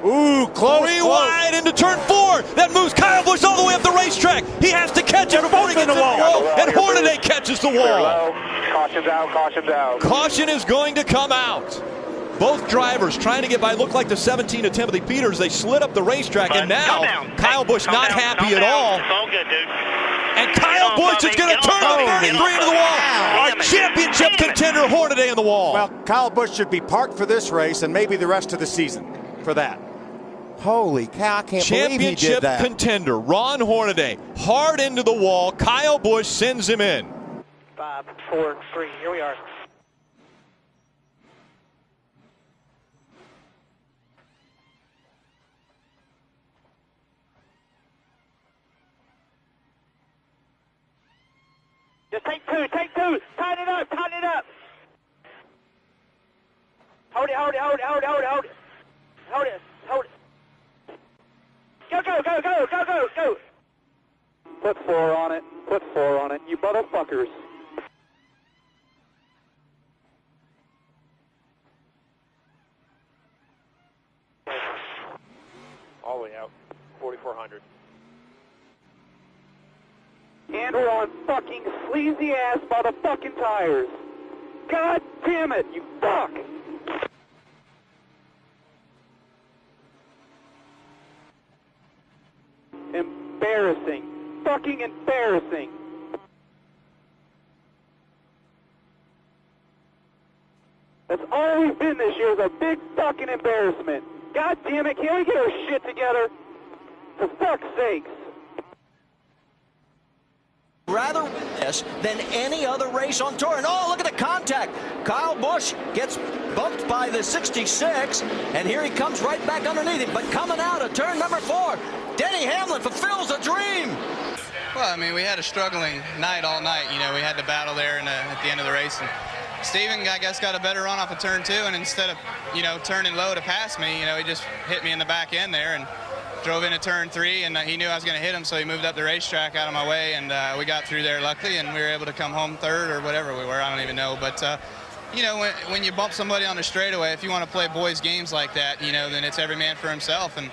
Ooh, close. Three wide into turn 4. That moves Kyle Busch all the way up the racetrack. He has to catch it before he gets to the wall. And Hornaday catches the wall. Caution's out, caution's out. Caution is going to come out. Both drivers trying to get by. Looked like the 17 of Timothy Peters. They slid up the racetrack, and now Kyle Busch not happy at all. It's all good, dude. And Kyle Busch is going to turn the 33 into the wall. Our championship contender, Hornaday, in the wall. Well, Kyle Busch should be parked for this race and maybe the rest of the season for that. Holy cow, I can't believe he did Championship that. contender, Ron Hornaday, hard into the wall. Kyle Busch sends him in. 5, 4, 3, here we are. Just take two, tighten it up, tighten it up. Hold it, hold it, hold it, hold it, hold it, hold it. Hold it, hold it. Go, go, go, go, go, go, go. Put 4 on it, put 4 on it, you motherfuckers. All the way out, 4,400. And we're on fucking sleazy ass motherfucking tires. God damn it, you fuck. Embarrassing. Fucking embarrassing. That's all we've been this year, is a big fucking embarrassment. God damn it, can't we get our shit together? For fuck's sakes. Rather win this than any other race on tour. And oh, look at the contact. Kyle Busch gets bumped by the 66, and here he comes right back underneath him. But coming out of turn number 4, Denny Hamlin fulfills a dream. Well, I mean, we had a struggling night all night. You know, we had to battle there at the end of the race. And Steven, I guess, got a better run off of turn 2, and instead of, you know, turning low to pass me, you know, he just hit me in the back end there and drove into turn 3, and he knew I was going to hit him, so he moved up the racetrack out of my way, and we got through there luckily, and we were able to come home 3rd or whatever we were. I don't even know. But, you know, when you bump somebody on the straightaway, if you want to play boys' games like that, you know, then it's every man for himself. And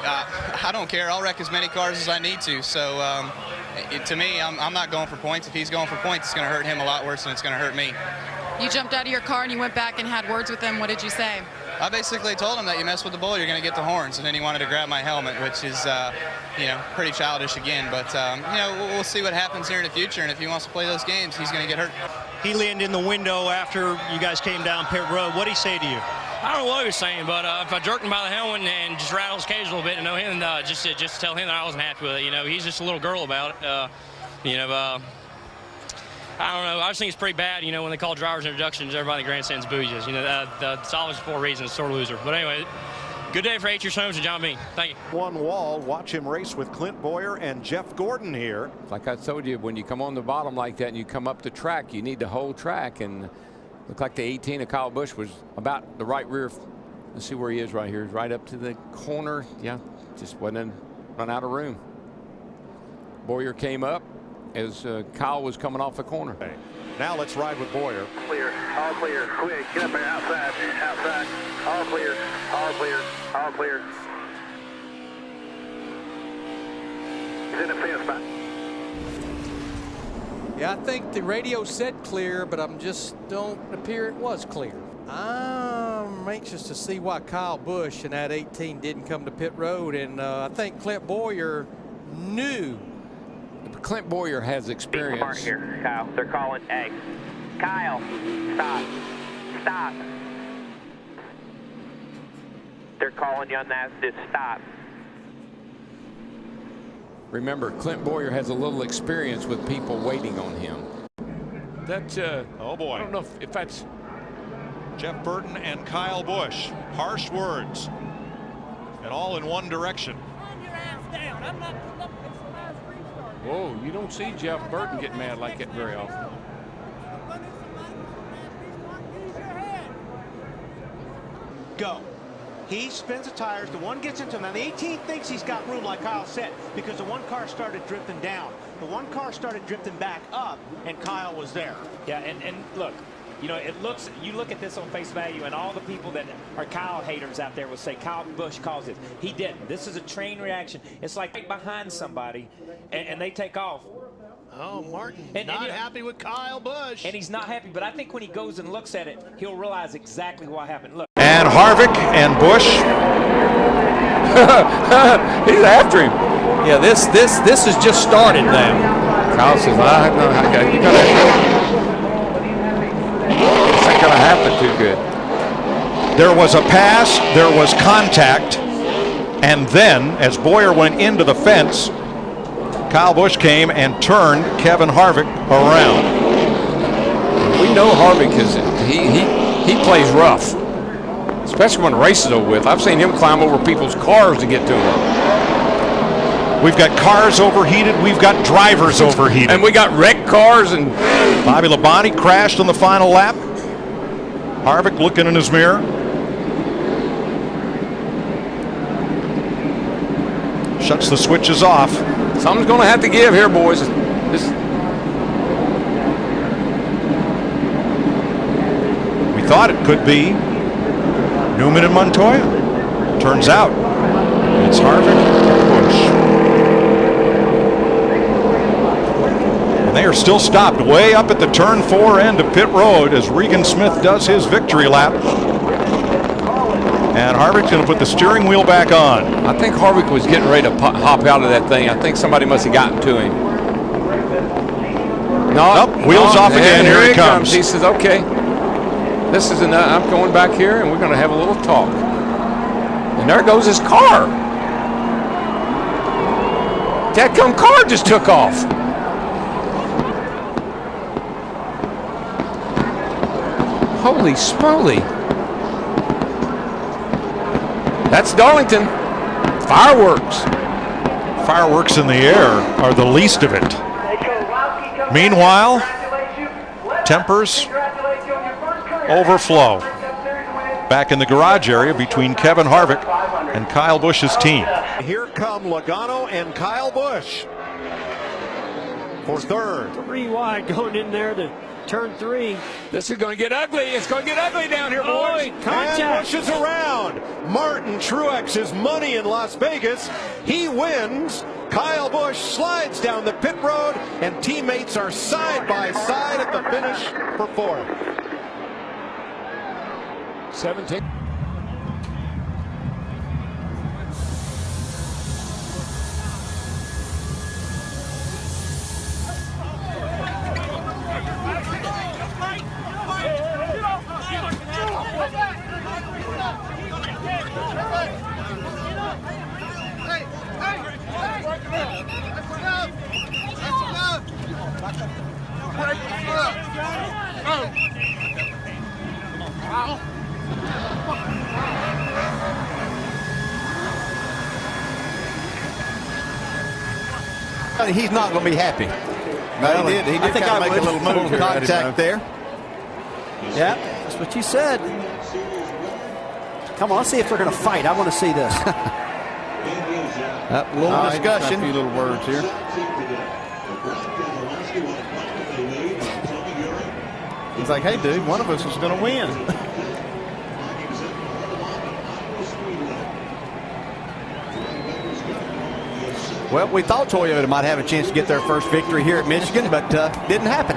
I don't care. I'll wreck as many cars as I need to. So to me, I'm not going for points. If he's going for points, it's going to hurt him a lot worse than it's going to hurt me. You jumped out of your car and you went back and had words with him. What did you say? I basically told him that you mess with the bull, you're going to get the horns, and then he wanted to grab my helmet, which is, you know, pretty childish again. But, you know, we'll see what happens here in the future, and if he wants to play those games, he's going to get hurt. He leaned in the window after you guys came down pit road. What did he say to you? I don't know what he was saying, but if I jerked him by the helmet and just rattled his cage a little bit to know him, just tell him that I wasn't happy with it. You know, he's just a little girl about it. You know, I don't know. I just think it's pretty bad, you know, when they call drivers introductions, everybody in the grandstands booges. You know, it's always for a reason. It's sore loser. But anyway, good day for H.R. Holmes and John Bean. Thank you. One wall. Watch him race with Clint Boyer and Jeff Gordon here. Like I told you, when you come on the bottom like that and you come up the track, you need the whole track. And looked like the 18 of Kyle Busch was about the right rear. Let's see where he is right here. Right up to the corner. Yeah, just run out of room. Boyer came up as Kyle was coming off the corner. Okay. Now let's ride with Boyer. Clear, all clear, quick, get up there, outside, outside, all clear, all clear, all clear. He's in the fence spot. Yeah, I think the radio said clear, but I'm just don't appear it was clear. I'm anxious to see why Kyle Busch and that 18 didn't come to pit road, and I think Clint Boyer knew. Clint Boyer has experience. Park here, Kyle. They're calling A. Kyle, stop. Stop. They're calling you on that. Just stop. Remember, Clint Boyer has a little experience with people waiting on him. That, oh boy. I don't know if that's Jeff Burton and Kyle Busch. Harsh words. And all in one direction. Calm your ass down. I'm not putting up against the last restart. Whoa, you don't see Jeff Burton get mad like that very often. Go. He spins the tires. The one gets into him. Now, the 18 thinks he's got room, like Kyle said, because the one car started drifting down. The one car started drifting back up, and Kyle was there. Yeah, and look, You know, you look at this on face value, and all the people that are Kyle haters out there will say Kyle Busch caused it. He didn't. This is a train reaction. It's like right behind somebody, and they take off. Oh, Martin, not happy with Kyle Busch. And he's not happy, but I think when he goes and looks at it, he'll realize exactly what happened. Look. And Harvick and Busch. He's after him. Yeah, this has just started now. Kyle says, you gotta. This ain't gonna happen too good. There was a pass, there was contact, and then as Boyer went into the fence, Kyle Busch came and turned Kevin Harvick around. We know Harvick he plays rough, especially when the race is over with. I've seen him climb over people's cars to get to them. We've got cars overheated, we've got drivers overheated. And we got wrecked cars. And Bobby Labonte crashed on the final lap. Harvick looking in his mirror. Shuts the switches off. Something's going to have to give here, boys. We thought it could be Newman and Montoya. Turns out it's Harvick and Busch. And they are still stopped way up at the turn 4 end of pit road as Regan Smith does his victory lap. And Harvick's going to put the steering wheel back on. I think Harvick was getting ready to hop out of that thing. I think somebody must have gotten to him. Wheels off again. Here he comes. He says, okay, this is enough. I'm going back here, and we're going to have a little talk. And there goes his car. That car just took off. Holy smoly. That's Darlington. Fireworks. Fireworks in the air are the least of it. Meanwhile, tempers overflow. Back in the garage area between Kevin Harvick and Kyle Busch's team. Here come Logano and Kyle Busch for third. 3 wide going in there to turn 3. This is going to get ugly. It's going to get ugly down here, boys. And Busch is around. Martin Truex's money in Las Vegas. He wins. Kyle Busch slides down the pit road, and teammates are side by side at the finish for fourth. 17. He's not going to be happy. Well, he did kind of make a little move of contact there. Yeah, that's what you said. Come on, let's see if they're going to fight. I want to see this. A little discussion. A few little words here. He's like, hey, dude, one of us is going to win. Well, we thought Toyota might have a chance to get their first victory here at Michigan, but didn't happen.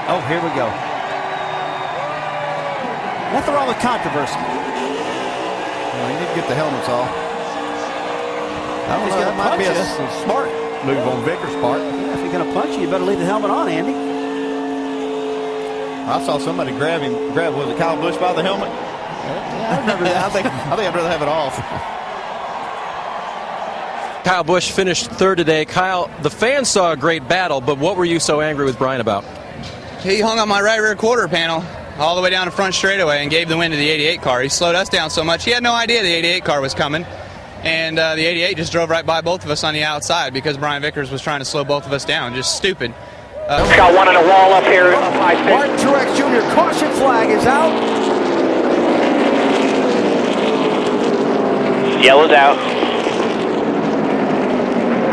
Oh, here we go. Nothing wrong with controversy. Well, he did get the helmets off. I don't know, that might be a smart move on Vickers' part. Yeah, if you're going to punch you better leave the helmet on, Andy. I saw somebody grab was it Kyle Busch by the helmet? Yeah, I remember that. I think I'd rather have it off. Kyle Busch finished third today. Kyle, the fans saw a great battle, but what were you so angry with Brian about? He hung on my right rear quarter panel all the way down the front straightaway and gave the win to the 88 car. He slowed us down so much. He had no idea the 88 car was coming. And the 88 just drove right by both of us on the outside because Brian Vickers was trying to slow both of us down. Just stupid. Got one on the wall up here. Martin Truex Jr. caution flag is out. Yellow's out.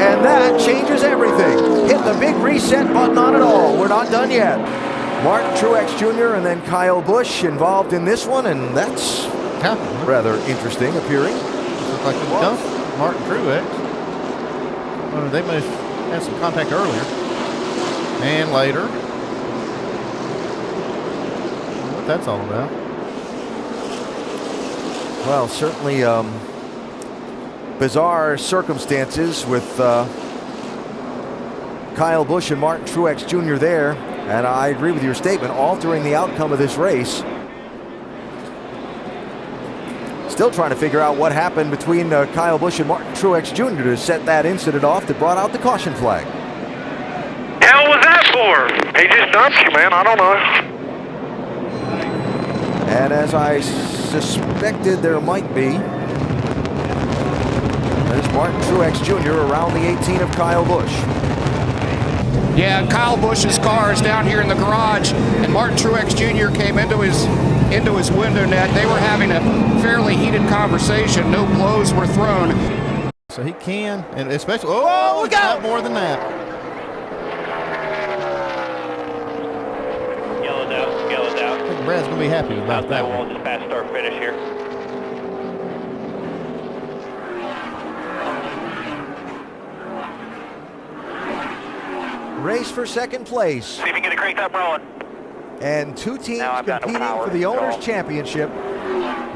And And that changes everything. Hit the big reset button on it all. We're not done yet. Martin Truex Jr. and then Kyle Busch involved in this one, and that's rather interesting appearing. Looks like he dumped Martin Truex. Well, they must have had some contact earlier and later. What that's all about. Well, certainly bizarre circumstances with Kyle Busch and Martin Truex Jr. there. And I agree with your statement, altering the outcome of this race. Still trying to figure out what happened between Kyle Busch and Martin Truex Jr. to set that incident off that brought out the caution flag. Hell was that for? He just dumped you, man. I don't know. And as I suspected there might be, there's Martin Truex Jr. around the 18 of Kyle Busch. Yeah, Kyle Busch's car is down here in the garage, and Martin Truex Jr. came into his window net. They were having a fairly heated conversation. No blows were thrown. So he can, and especially, oh, we got more than that. Yellowed out, yellowed out. I think Brad's going to be happy about that We'll one. just pass start finish here. Race for second place. See if you can get a crank up rolling. And two teams Now I've got no competing power, for the Owners' so- Championship.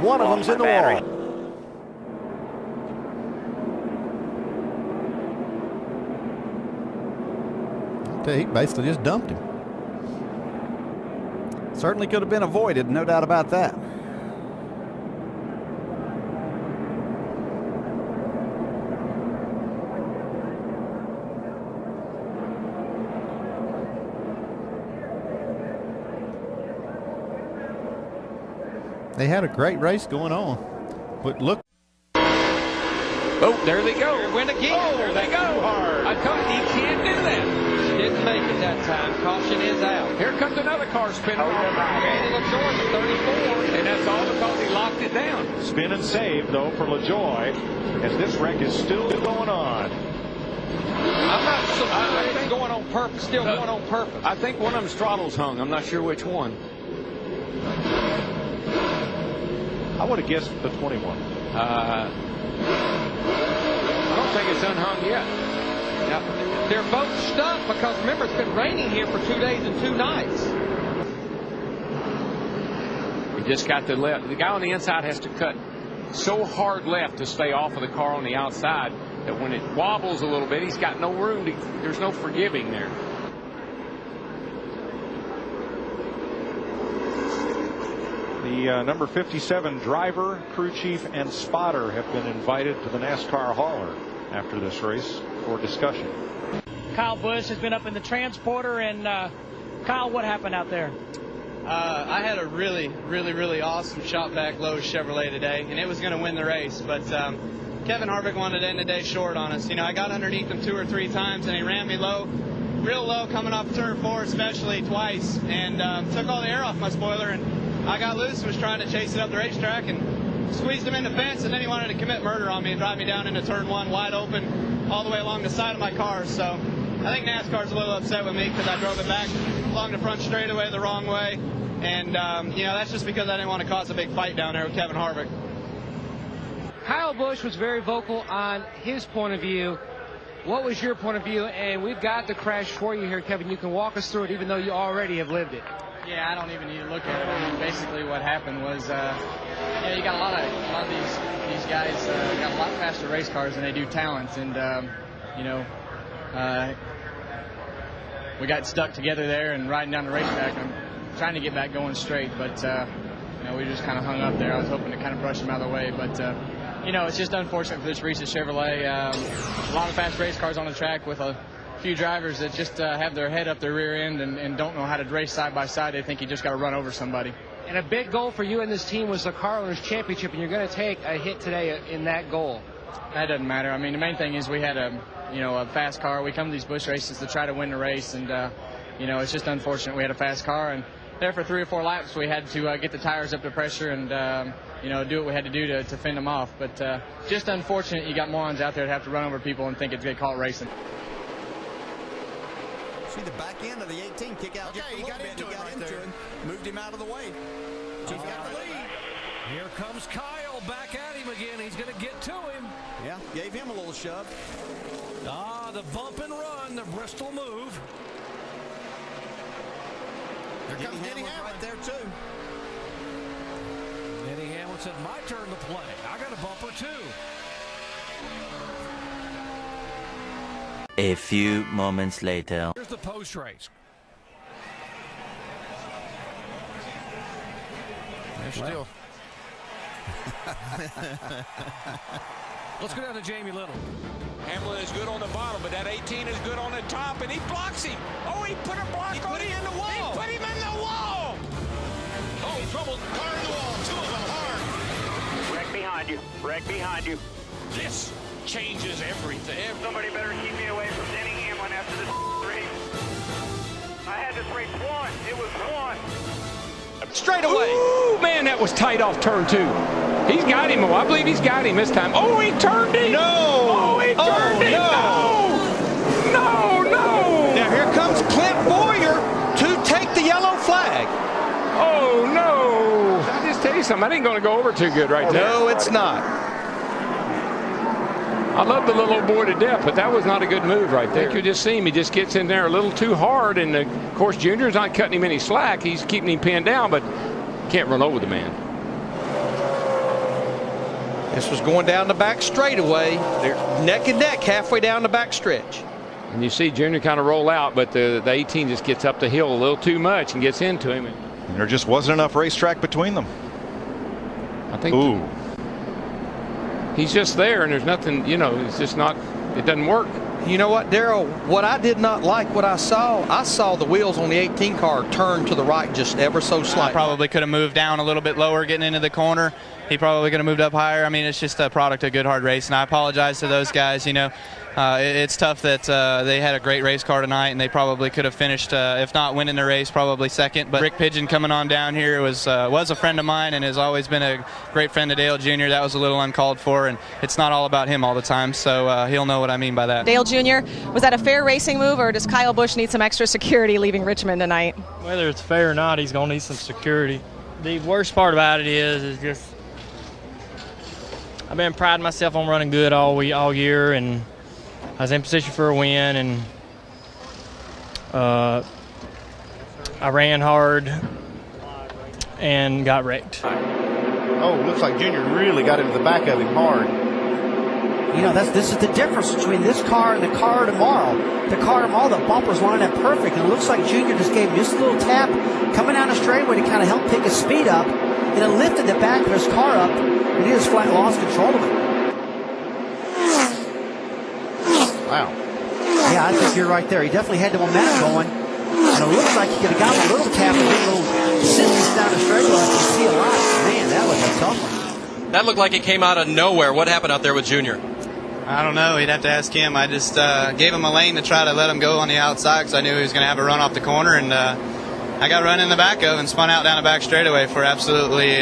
One of them's in the battery. wall. He basically just dumped him. Certainly could have been avoided, no doubt about that. They had a great race going on, but look. Oh, there they go. Win again. Oh, there they go. I told you, he can't do that. Didn't make it that time. Caution is out. Here comes another car spinning off. Randy LaJoy at 34, and that's all because he locked it down. Spin and save, though, for LaJoy, as this wreck is still going on. I'm not so I think going on purpose, still going on purpose. I think one of them's throttle's hung. I'm not sure which one. I would have guessed the 21. I don't think it's unhung yet. Now, they're both stuck because remember it's been raining here for 2 days and 2 nights. We just got the left. The guy on the inside has to cut so hard left to stay off of the car on the outside that when it wobbles a little bit, he's got no room to. There's no forgiving there. The number 57 driver, crew chief, and spotter have been invited to the NASCAR hauler after this race for discussion. Kyle Busch has been up in the transporter, and Kyle, what happened out there? I had a really awesome shot back low Chevrolet today, and it was going to win the race, but Kevin Harvick wanted to end the day short on us. You know, I got underneath him 2 or 3 times, and he ran me low, real low, coming off turn 4 especially twice, and took all the air off my spoiler, and I got loose and was trying to chase it up the racetrack and squeezed him in the fence, and then he wanted to commit murder on me and drive me down into turn 1 wide open all the way along the side of my car. So I think NASCAR's a little upset with me because I drove it back along the front straightaway the wrong way. And, you know, that's just because I didn't want to cause a big fight down there with Kevin Harvick. Kyle Busch was very vocal on his point of view. What was your point of view? And we've got the crash for you here, Kevin. You can walk us through it even though you already have lived it. Yeah, I don't even need to look at it. I mean, basically what happened was, you got a lot of these guys got a lot faster race cars than they do talents, and you know, we got stuck together there and riding down the racetrack. I'm trying to get back going straight, but you know, we just kind of hung up there. I was hoping to kind of brush them out of the way, but you know, it's just unfortunate for this recent Chevrolet. A lot of fast race cars on the track with a few drivers that just have their head up their rear end and don't know how to race side by side. They think you just got to run over somebody. And a big goal for you and this team was the Car Owners Championship, and you're going to take a hit today in that goal. That doesn't matter. I mean, the main thing is we had a fast car. We come to these Busch races to try to win the race, and you know, it's just unfortunate we had a fast car, and there for 3 or 4 laps, we had to get the tires up to pressure and do what we had to do to fend them off. But just unfortunate you got morons out there that have to run over people and think it's going to call it racing. See the back end of the 18 kick out. Okay, he got into him. Moved him out of the way. He's got the lead. Here comes Kyle back at him again. He's going to get to him. Yeah, gave him a little shove. The bump and run, the Bristol move. There comes Denny Hamlin right there, too. Denny Hamlin said, my turn to play. I got a bumper, too. A few moments later. Here's the post race. They're still. Let's go down to Jamie Little. Hamlin is good on the bottom, but that 18 is good on the top, and he blocks him. Oh, he put a block on him in the wall. He put him in the wall. Oh, trouble. Car in the wall. 2 of them hard. Wreck behind you. Wreck behind you. This changes everything. Somebody better keep me away from Denny Hamlin after this race. I had this race won. It was won. Straight away. Ooh, man, that was tight off turn 2. He's got him. I believe he's got him this time. Oh, he turned him. No. Oh, he turned him. No. Now here comes Clint Boyer to take the yellow flag. Oh, no. I just tell you something. That ain't going to go over too good right there. No, it's not. I love the little old boy to death, but that was not a good move right there. You just see him. He just gets in there a little too hard, and of course, Junior's not cutting him any slack. He's keeping him pinned down, but can't run over the man. This was going down the back straightaway. They're neck and neck halfway down the back stretch. And you see Junior kind of roll out, but the 18 just gets up the hill a little too much and gets into him. And there just wasn't enough racetrack between them. I think. Ooh. He's just there, and there's nothing, it's just not, it doesn't work. You know what, Darrell, what I did not like what I saw the wheels on the 18 car turn to the right just ever so slightly. I probably could have moved down a little bit lower getting into the corner. He probably could have moved up higher. I mean, it's just a product of good hard race, and I apologize to those guys. It's tough that they had a great race car tonight, and they probably could have finished, if not winning the race, probably second. But Rick Pigeon coming on down here was a friend of mine and has always been a great friend of Dale Jr. That was a little uncalled for, and it's not all about him all the time, so he'll know what I mean by that. Dale Jr., was that a fair racing move, or does Kyle Busch need some extra security leaving Richmond tonight? Whether it's fair or not, he's going to need some security. The worst part about it is just I've been priding myself on running good all year, and I was in position for a win, and I ran hard and got wrecked. Oh, looks like Junior really got into the back of him hard. This is the difference between this car and the car tomorrow. The car tomorrow, the bumpers lined up perfect, and it looks like Junior just gave him just a little tap coming down the straightaway to kind of help pick his speed up, and it lifted the back of his car up, and he just flat lost control of it. Wow. Yeah, I think you're right there. He definitely had the momentum going, and it looks like he could have gotten a little tap and a little distance down the straightaway. You can see a lot. Man, that was a tough one. That looked like it came out of nowhere. What happened out there with Junior? I don't know. You'd have to ask him. I just gave him a lane to try to let him go on the outside because I knew he was going to have a run off the corner, and I got run in the back of and spun out down the back straightaway for absolutely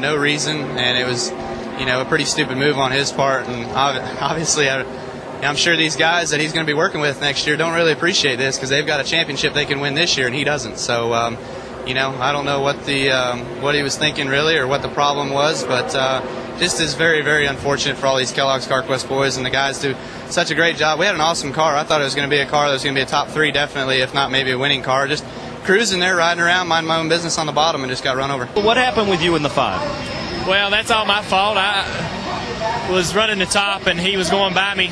no reason, and it was, a pretty stupid move on his part. And obviously, I'm sure these guys that he's going to be working with next year don't really appreciate this because they've got a championship they can win this year, and he doesn't. So, I don't know what he was thinking really or what the problem was, but just is very, very unfortunate for all these Kellogg's CarQuest boys, and the guys do such a great job. We had an awesome car. I thought it was going to be a car that was going to be a top 3 definitely, if not maybe a winning car. Just cruising there, riding around, minding my own business on the bottom, and just got run over. What happened with you in the 5? Well, that's all my fault. I was running the top, and he was going by me,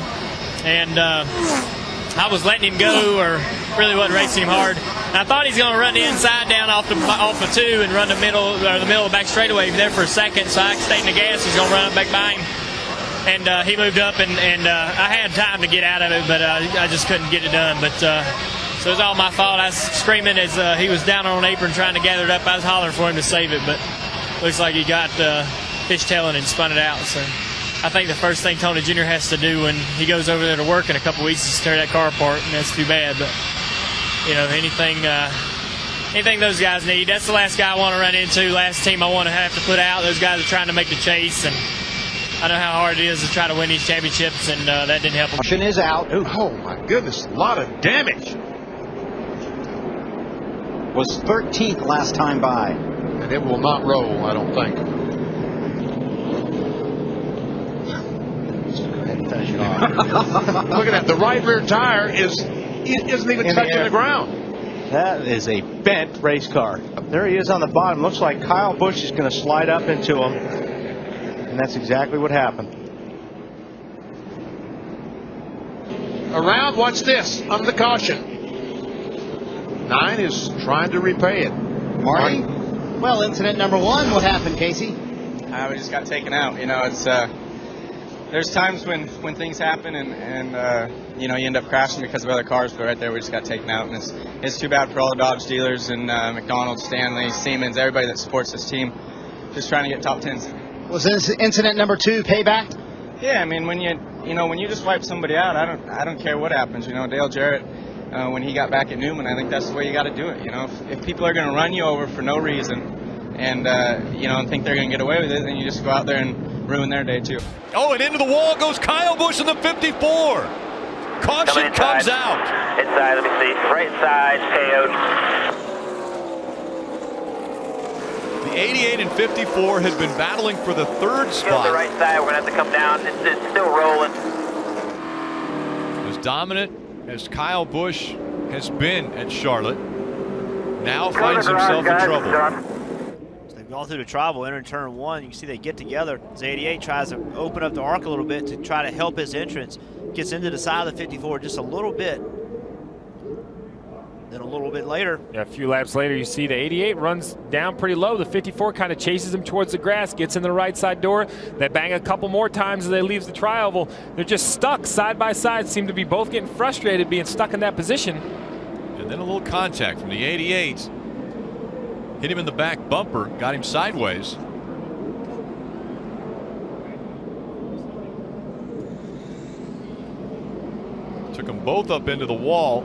and I was letting him go, or really wasn't racing him hard. And I thought he's going to run the inside down off the 2 and run the middle of the back straightaway there for a second, so I stayed in the gas. He's going to run back by him, and he moved up, and I had time to get out of it, but I just couldn't get it done. But so it was all my fault. I was screaming as he was down on an apron trying to gather it up. I was hollering for him to save it, but looks like he got fishtailing and spun it out. So I think the first thing Tony Jr. has to do when he goes over there to work in a couple weeks is tear that car apart, and that's too bad. But anything anything those guys need. That's the last guy I want to run into, last team I want to have to put out. Those guys are trying to make the chase, and I know how hard it is to try to win these championships, and that didn't help them. Caution is out. Oh my goodness, a lot of damage. Was 13th last time by. And it will not roll, I don't think. Look at that. The right rear tire isn't even touching the ground. That is a bent race car. There he is on the bottom. Looks like Kyle Busch is going to slide up into him. And that's exactly what happened. Around, watch this, under the caution. 9 is trying to repay it. Marty? Well, incident number 1, what happened, Casey? We just got taken out. You know, it's there's times when things happen and you know, you end up crashing because of other cars, but right there we just got taken out, and it's too bad for all the Dodge dealers and McDonald's, Stanley, Siemens, everybody that supports this team, just trying to get top 10s. Was this incident number 2 payback? Yeah, I mean, when you just wipe somebody out, I don't care what happens. You know, Dale Jarrett, when he got back at Newman, I think that's the way you got to do it. You know, if people are going to run you over for no reason, and you know, and think they're going to get away with it, then you just go out there and ruin their day too. Oh, and into the wall goes Kyle Busch in the 54. Caution comes out. Inside, let me see. Right side, KO. The 88 and 54 had been battling for the third Still spot. the right side, we're going to have to come down. It's still rolling. As dominant as Kyle Busch has been at Charlotte, now finds himself in trouble. They've gone through the trouble, enter turn 1. You can see they get together. As 88 tries to open up the arc a little bit to try to help his entrance. Gets into the side of the 54 just a little bit. Then a little bit later. Yeah, a few laps later, you see the 88 runs down pretty low. The 54 kind of chases him towards the grass, gets in the right side door. They bang a couple more times as they leave the tri-oval. They're just stuck side by side, seem to be both getting frustrated being stuck in that position. And then a little contact from the 88. Hit him in the back bumper, got him sideways. Took them both up into the wall.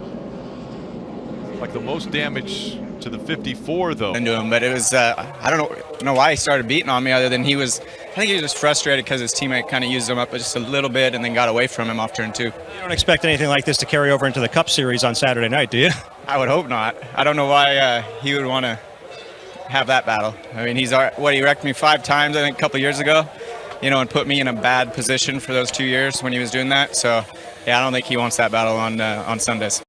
Like the most damage to the 54, though. Into him, but it was I don't know why he started beating on me, other than I think he was just frustrated because his teammate kind of used him up just a little bit and then got away from him off turn 2. You don't expect anything like this to carry over into the Cup Series on Saturday night, do you? I would hope not. I don't know why he would want to have that battle. I mean, he wrecked me 5 times, I think, a couple years ago, you know, and put me in a bad position for those 2 years when he was doing that. So, yeah, I don't think he wants that battle on Sundays.